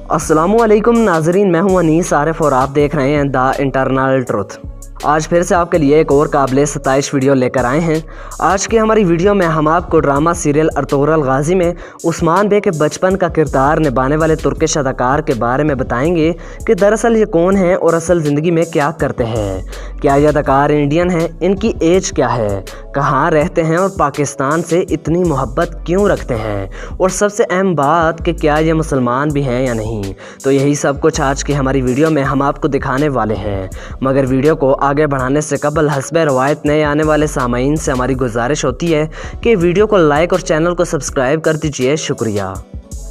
अस्सलामुअलैकुम नाजरीन, मैं हूं अनीस आरिफ और आप देख रहे हैं द इंटरनल ट्रुथ। आज फिर से आपके लिए एक और काबिल सताइश वीडियो लेकर आए हैं। आज की हमारी वीडियो में हम आपको ड्रामा सीरियल अर्तुगरुल गाजी में उस्मान बे के बचपन का किरदार निभाने वाले तुर्किश अदाकार के बारे में बताएंगे कि दरअसल ये कौन है और असल ज़िंदगी में क्या करते हैं। क्या ये अदाकार इंडियन हैं, इनकी एज क्या है, कहाँ रहते हैं और पाकिस्तान से इतनी मोहब्बत क्यों रखते हैं, और सबसे अहम बात कि क्या ये मुसलमान भी हैं या नहीं। तो यही सब कुछ आज की हमारी वीडियो में हम आपको दिखाने वाले हैं। मगर वीडियो को आगे बढ़ाने से कबल हस्बे रवायत नए आने वाले सामाईन से हमारी गुजारिश होती है कि वीडियो को लाइक और चैनल को सब्सक्राइब कर दीजिए। शुक्रिया।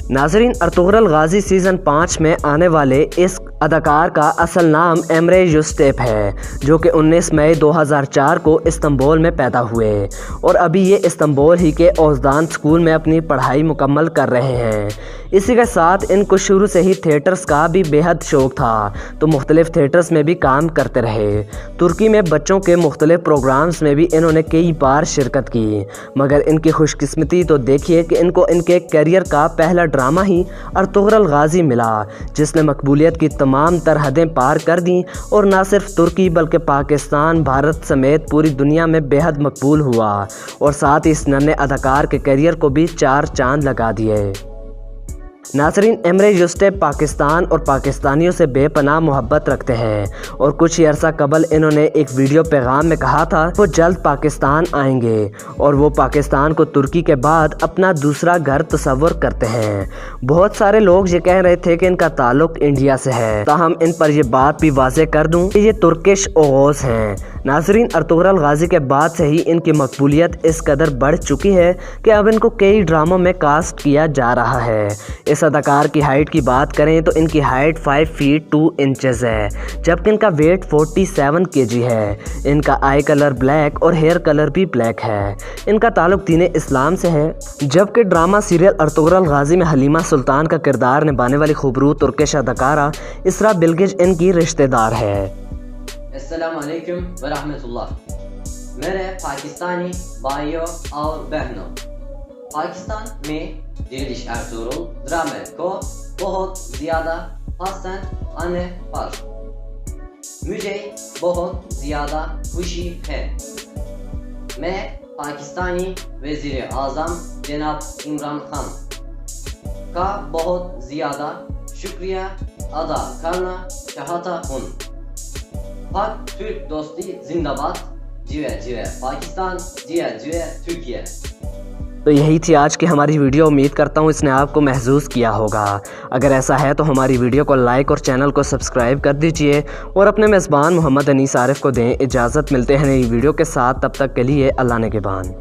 नाजरीन, अर्तुगरुल गाजी सीज़न 5 में आने वाले इस अदाकार का असल नाम एमरे यूस्टेप है, जो कि 19 मई 2004 को इस्तांबुल में पैदा हुए और अभी ये इस्तांबुल ही के ओज़दान स्कूल में अपनी पढ़ाई मुकम्मल कर रहे हैं। इसी के साथ इनको शुरू से ही थिएटर्स का भी बेहद शौक़ था, तो मुख्तलिफ़ थिएटर्स में भी काम करते रहे। तुर्की में बच्चों के मुख्तलिफ़ प्रोग्राम्स में भी इन्होंने कई बार शिरकत की। मगर इनकी खुशकिस्मती तो देखिए कि इनको इनके करियर का पहला ड्रामा ही अर्तुगरुल गाजी मिला, जिसने मकबूलियत की तमाम तर हदें पार कर दी और ना सिर्फ तुर्की बल्कि पाकिस्तान, भारत समेत पूरी दुनिया में बेहद मकबूल हुआ और साथ ही इस नन्हे अदाकार के करियर को भी 4 चांद लगा दिए। नाजरीन, एमरे यूस्टेप पाकिस्तान और पाकिस्तानियों से बेपनाह मोहब्बत रखते हैं और कुछ ही अरसा कबल इन्होंने एक वीडियो पैगाम में कहा था वो जल्द पाकिस्तान आएंगे और वो पाकिस्तान को तुर्की के बाद अपना दूसरा घर तस्वर करते हैं। बहुत सारे लोग ये कह रहे थे कि इनका ताल्लुक इंडिया से है, ताहम इन पर यह बात भी वाज़ेह कर दूं कि ये तुर्किश ओगोस हैं। नाजरीन, अर्तुगरुल गाजी के बाद से ही इनकी मकबूलियत इस कदर बढ़ चुकी है कि अब इनको कई ड्रामों में कास्ट किया जा रहा है। इस अदाकार की हाइट की बात करें तो इनकी हाइट 5 फीट 2 इंचेस है, जबकि इनका वेट 47 kg है। इनका आई कलर ब्लैक और हेयर कलर भी ब्लैक है। इनका ताल्लुक दीन इस्लाम से है, जबकि ड्रामा सीरियल अर्तुगरुल गाजी में हलीमा सुल्तान का किरदार निभाने वाली खूबसूरत तुर्किश अदाकारा इसरा बिल्गिच इनकी रिश्तेदार है। अस्सलाम वालेकुम व रहमतुल्लाह। मेरे पाकिस्तानी भाइयों और बहनों, पाकिस्तान में दिलिश अर्तुगरुल ड्रामे को बहुत ज़्यादा पसंद आने पर मुझे बहुत ज़्यादा खुशी है। मैं पाकिस्तानी वज़ीर आज़म जनाब इमरान खान का बहुत ज़्यादा शुक्रिया अदा करना चाहता हूँ। पाक तुर्क दोस्ती जिंदाबाद, जिवे जिवे पाकिस्तान, जिया जिवे तुर्किया। तो यही थी आज की हमारी वीडियो। उम्मीद करता हूँ इसने आपको महसूस किया होगा। अगर ऐसा है तो हमारी वीडियो को लाइक और चैनल को सब्सक्राइब कर दीजिए और अपने मेज़बान मोहम्मद अनीस आरिफ को दें इजाज़त। मिलते हैं नई वीडियो के साथ, तब तक के लिए अल्लाह ने के बान।